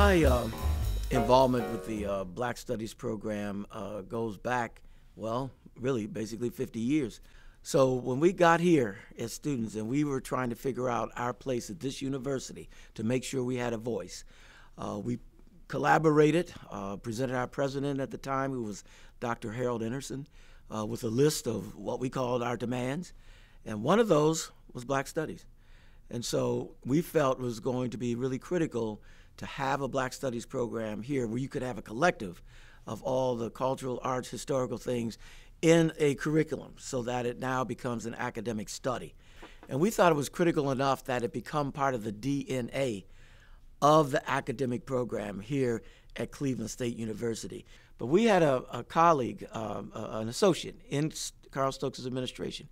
My involvement with the Black Studies program goes back, well, really basically 50 years. So when we got here as students and we were trying to figure out our place at this university to make sure we had a voice, we collaborated, presented our president at the time, who was Dr. Harold Anderson, with a list of what we called our demands. And one of those was Black Studies. And so we felt it was going to be really critical to have a Black Studies program here where you could have a collective of all the cultural, arts, historical things in a curriculum so that it now becomes an academic study. And we thought it was critical enough that it become part of the DNA of the academic program here at Cleveland State University. But we had a colleague, an associate in Carl Stokes' administration.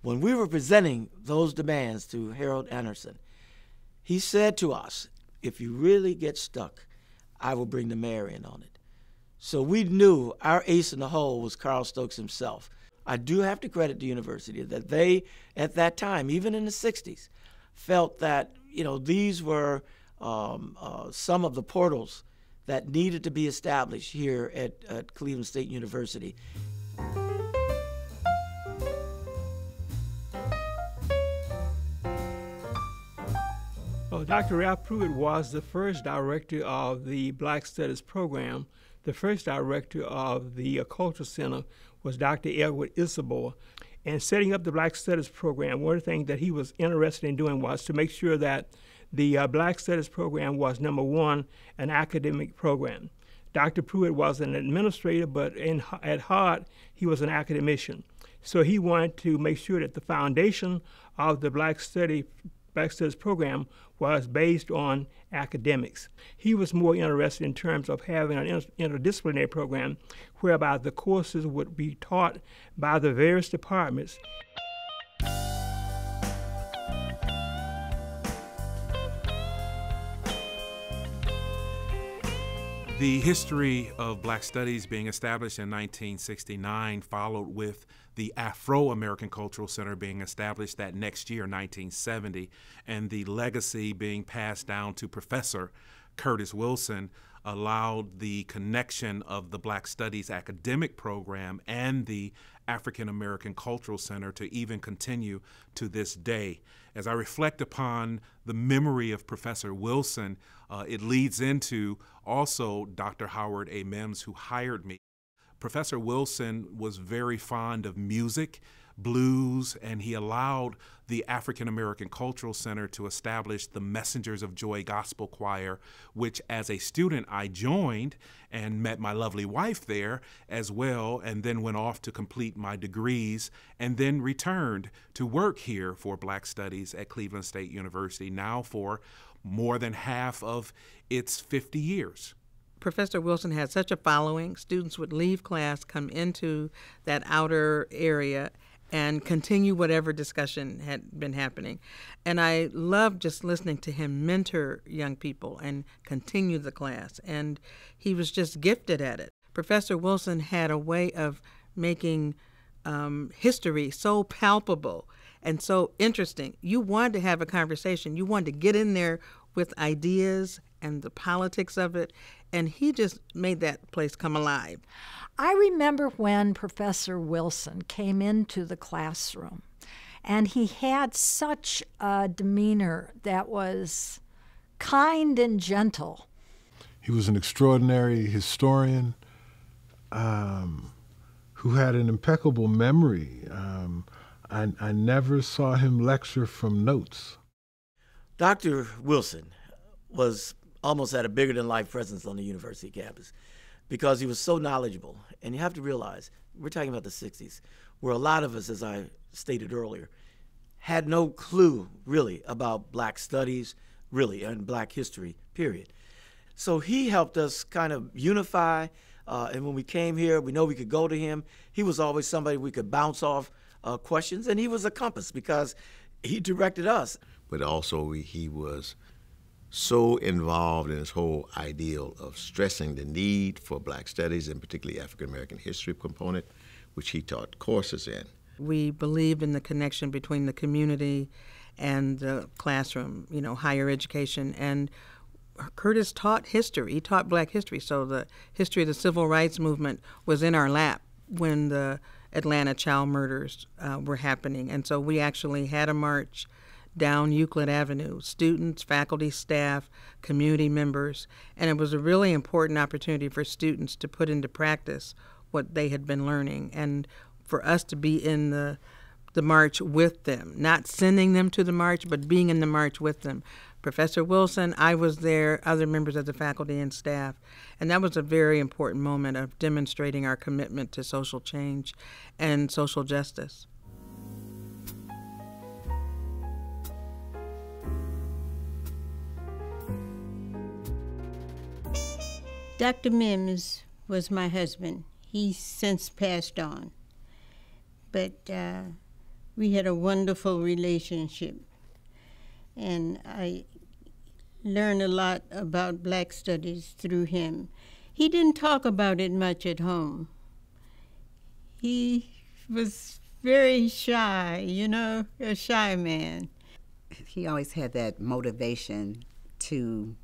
When we were presenting those demands to Harold Anderson, he said to us, if you really get stuck, I will bring the mayor in on it. So we knew our ace in the hole was Carl Stokes himself. I do have to credit the university that they, at that time, even in the 60s, felt that these were some of the portals that needed to be established here at Cleveland State University. Dr. Ralph Pruitt was the first director of the Black Studies program. The first director of the Cultural Center was Dr. Edward Isabor. And setting up the Black Studies program, one of the things that he was interested in doing was to make sure that the Black Studies program was, number one, an academic program. Dr. Pruitt was an administrator, but at heart, he was an academician. So he wanted to make sure that the foundation of the Black Studies program was based on academics. He was more interested in terms of having an interdisciplinary program whereby the courses would be taught by the various departments. The history of Black Studies being established in 1969 followed with the Afro-American Cultural Center being established that next year, 1970, and the legacy being passed down to Professor Curtis Wilson allowed the connection of the Black Studies academic program and the African American Cultural Center to even continue to this day. As I reflect upon the memory of Professor Wilson, it leads into also Dr. Howard A. Mims, who hired me. Professor Wilson was very fond of music, blues, and he allowed the African American Cultural Center to establish the Messengers of Joy Gospel Choir, which as a student I joined and met my lovely wife there as well, and then went off to complete my degrees and then returned to work here for Black Studies at Cleveland State University, now for more than half of its 50 years. Professor Wilson had such a following. Students would leave class, come into that outer area, and continue whatever discussion had been happening. And I loved just listening to him mentor young people and continue the class. And he was just gifted at it. Professor Wilson had a way of making history so palpable and so interesting. You wanted to have a conversation. You wanted to get in there with ideas and the politics of it, and he just made that place come alive. I remember when Professor Wilson came into the classroom, and he had such a demeanor that was kind and gentle. He was an extraordinary historian who had an impeccable memory. I never saw him lecture from notes. Dr. Wilson was almost had a bigger-than-life presence on the university campus because he was so knowledgeable. And you have to realize, we're talking about the 60s, where a lot of us, as I stated earlier, had no clue, really, about Black studies, really, and Black history, period. So he helped us kind of unify, and when we came here, we know we could go to him. He was always somebody we could bounce off questions, and he was a compass because he directed us. But also he was so involved in this whole ideal of stressing the need for Black studies and particularly African American history component, which he taught courses in. We believed in the connection between the community and the classroom, higher education. And Curtis taught history. He taught black history. So the history of the civil rights movement was in our lap when the Atlanta child murders were happening. And so we actually had a march down Euclid Avenue, students, faculty, staff, community members. And it was a really important opportunity for students to put into practice what they had been learning, and for us to be in the march with them, not sending them to the march, but being in the march with them. Professor Wilson, I was there, other members of the faculty and staff, and that was a very important moment of demonstrating our commitment to social change and social justice. Dr. Mims was my husband. He's since passed on, but we had a wonderful relationship, and I learned a lot about Black Studies through him. He didn't talk about it much at home. He was very shy, a shy man. He always had that motivation to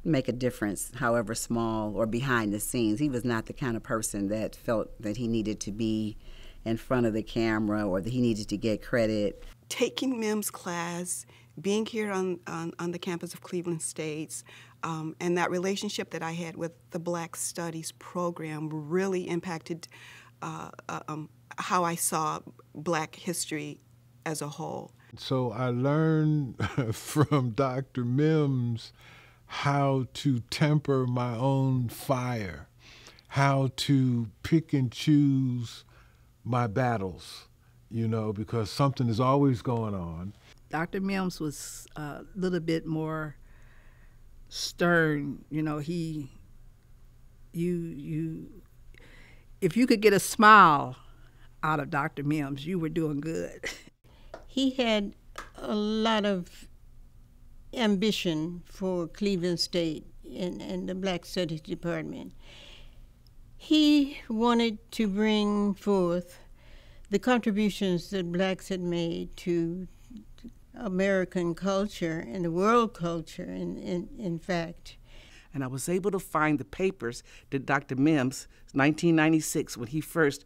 make a difference, however small or behind the scenes. He was not the kind of person that felt that he needed to be in front of the camera or that he needed to get credit. Taking Mims' class, being here on the campus of Cleveland State, and that relationship that I had with the Black Studies program really impacted how I saw Black history as a whole. So I learned from Dr. Mims how to temper my own fire, how to pick and choose my battles, because something is always going on. Dr. Mims was a little bit more stern. If you could get a smile out of Dr. Mims, you were doing good. He had a lot of ambition for Cleveland State and the Black Studies Department. He wanted to bring forth the contributions that blacks had made to American culture and the world culture, in fact. And I was able to find the papers that Dr. Mims, 1996, when he first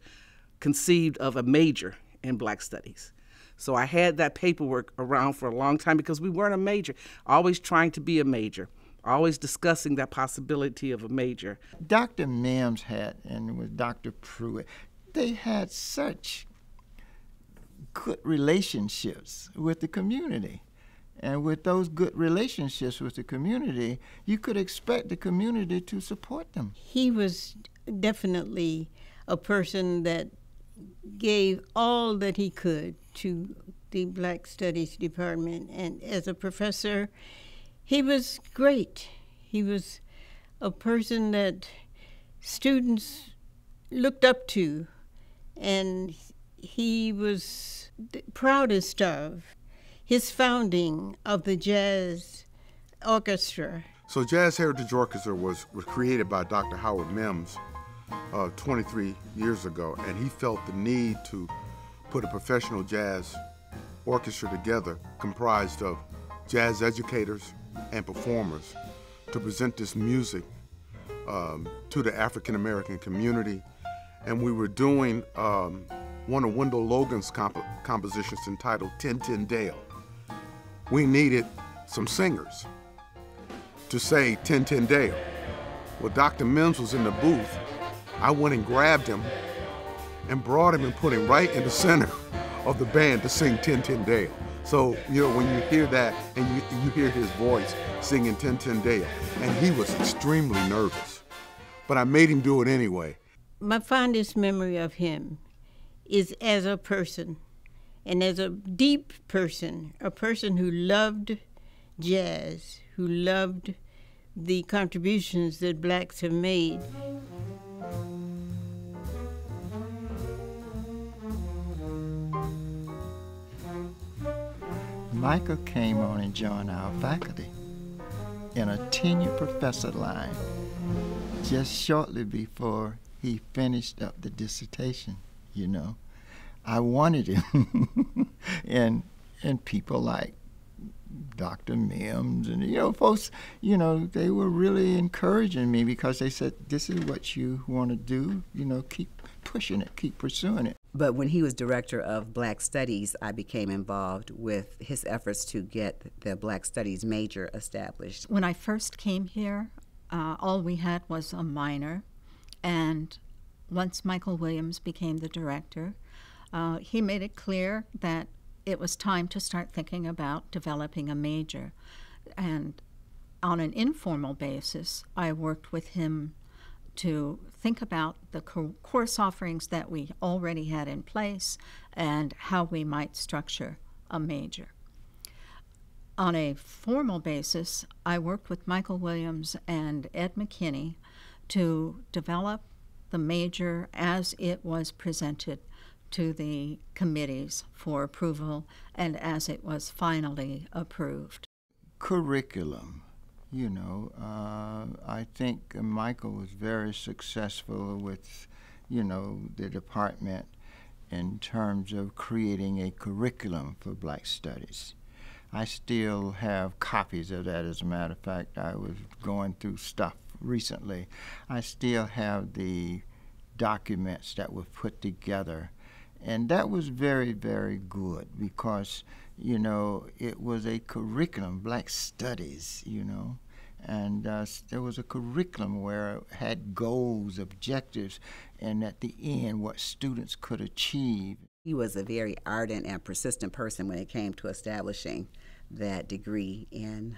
conceived of a major in Black Studies. So I had that paperwork around for a long time because we weren't a major, always trying to be a major, always discussing that possibility of a major. Dr. Mims had, and with Dr. Pruitt, they had such good relationships with the community. And with those good relationships with the community, you could expect the community to support them. He was definitely a person that gave all that he could to the Black Studies Department. And as a professor, he was great. He was a person that students looked up to, and he was the proudest of his founding of the Jazz Orchestra. So Jazz Heritage Orchestra was created by Dr. Howard Mims 23 years ago, and he felt the need to put a professional jazz orchestra together comprised of jazz educators and performers to present this music to the African American community. And we were doing one of Wendell Logan's compositions entitled Tin Tin Dale. We needed some singers to say Tin Tin Dale. Well, Dr. Mims was in the booth. I went and grabbed him and brought him and put him right in the center of the band to sing Tin Tin Dale. So, when you hear that and you hear his voice singing Tin Tin Dale, and he was extremely nervous, but I made him do it anyway. My fondest memory of him is as a person, and as a deep person, a person who loved jazz, who loved the contributions that blacks have made. Michael came on and joined our faculty in a tenured professor line just shortly before he finished up the dissertation, I wanted him. and people like Dr. Mims and, you know, folks, you know, they were really encouraging me because they said, this is what you want to do, you know, keep pushing it, keep pursuing it. But when he was director of Black Studies, I became involved with his efforts to get the Black Studies major established. When I first came here, all we had was a minor, and once Michael Williams became the director, he made it clear that it was time to start thinking about developing a major. And on an informal basis, I worked with him to think about the course offerings that we already had in place and how we might structure a major. On a formal basis, I worked with Michael Williams and Ed McKinney to develop the major as it was presented to the committees for approval and as it was finally approved. Curriculum. You know, I think Michael was very successful with, you know, the department in terms of creating a curriculum for Black Studies. I still have copies of that. As a matter of fact, I was going through stuff recently. I still have the documents that were put together. And that was very, very good because, you know, it was a curriculum, Black Studies, you know, and there was a curriculum where it had goals, objectives, and at the end what students could achieve. He was a very ardent and persistent person when it came to establishing that degree in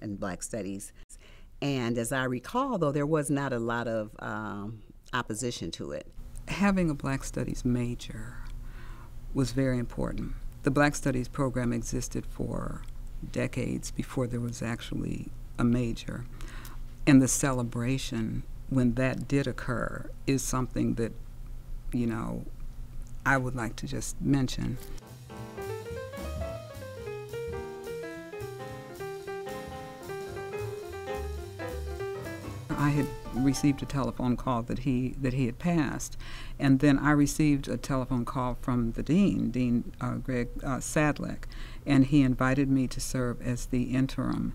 Black Studies. And as I recall, though, there was not a lot of opposition to it. Having a Black Studies major was very important. The Black Studies program existed for decades before there was actually a major. And the celebration, when that did occur, is something that, you know, I would like to just mention. I had received a telephone call that he had passed, and then I received a telephone call from the Dean Greg Sadleck, and he invited me to serve as the interim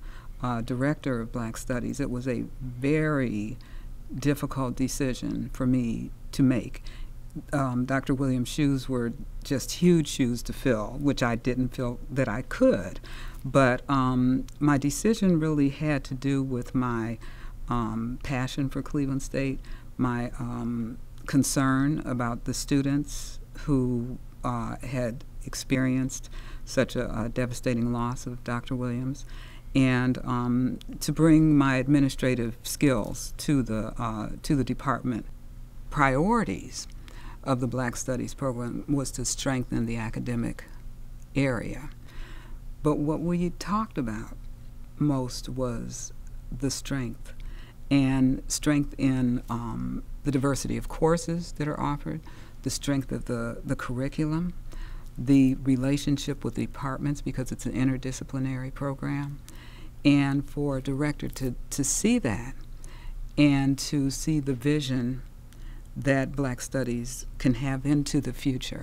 director of Black Studies. It was a very difficult decision for me to make. Dr. Williams' shoes were just huge shoes to fill, which I didn't feel that I could, but my decision really had to do with my passion for Cleveland State, my concern about the students who had experienced such a devastating loss of Dr. Williams, and to bring my administrative skills to the department. Priorities of the Black Studies program was to strengthen the academic area. But what we talked about most was the strength, and strength in the diversity of courses that are offered, the strength of the curriculum, the relationship with the departments because it's an interdisciplinary program, and for a director to see that and to see the vision that Black Studies can have into the future.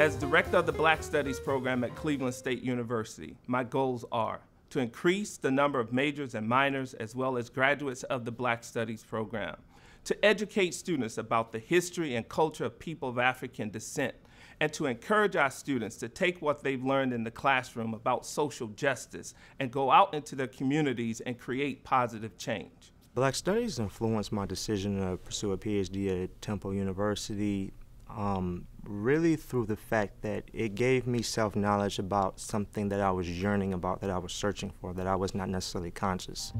As director of the Black Studies program at Cleveland State University, my goals are to increase the number of majors and minors as well as graduates of the Black Studies program, to educate students about the history and culture of people of African descent, and to encourage our students to take what they've learned in the classroom about social justice and go out into their communities and create positive change. Black Studies influenced my decision to pursue a PhD at Temple University really through the fact that it gave me self-knowledge about something that I was yearning about, that I was searching for, that I was not necessarily conscious.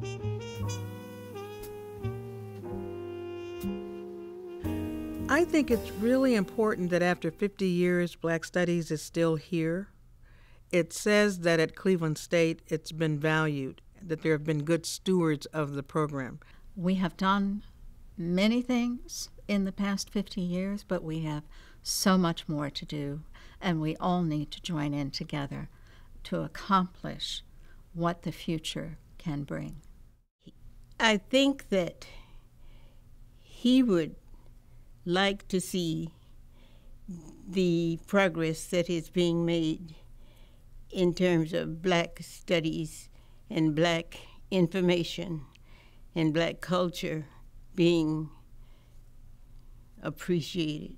I think it's really important that after 50 years, Black Studies is still here. It says that at Cleveland State it's been valued, that there have been good stewards of the program. We have done many things in the past 50 years, but we have so much more to do, and we all need to join in together to accomplish what the future can bring. I think that he would like to see the progress that is being made in terms of Black studies and Black information and Black culture being appreciated.